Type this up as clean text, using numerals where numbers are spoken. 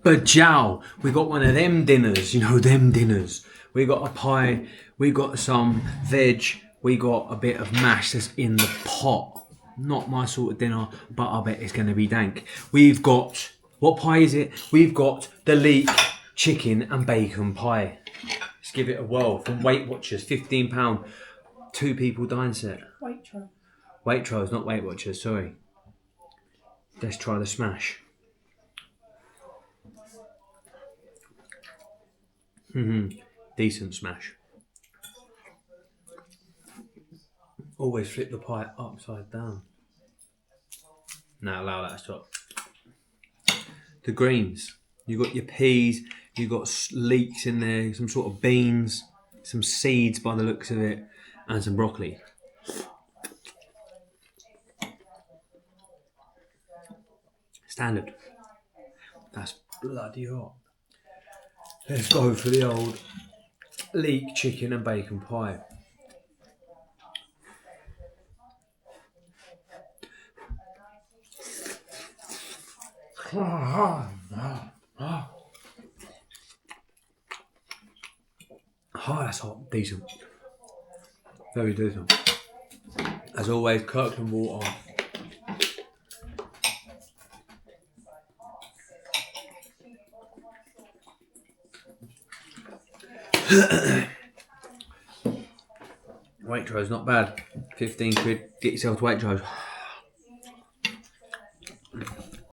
Bajow. We got one of them dinners, you know, them dinners. We got a pie, we got some veg, we got a bit of mash that's in the pot. Not my sort of dinner, but I bet it's going to be dank. We've got, what pie is it? We've got the leek chicken and bacon pie. Let's give it a whirl. From Weight Watchers, £15, 2 people dine set. Waitrose, not Weight Watchers, sorry. Let's try the smash. Decent smash. Always flip the pie upside down. Now allow that to stop. The greens. You got your peas, you got leeks in there, some sort of beans, some seeds by the looks of it, and some broccoli. Standard. That's bloody hot. Let's go for the old leek chicken and bacon pie. Oh, that's hot. Decent. Very decent. As always, Kirkland water. Waitrose, not bad. 15 quid. Get yourself to Waitrose.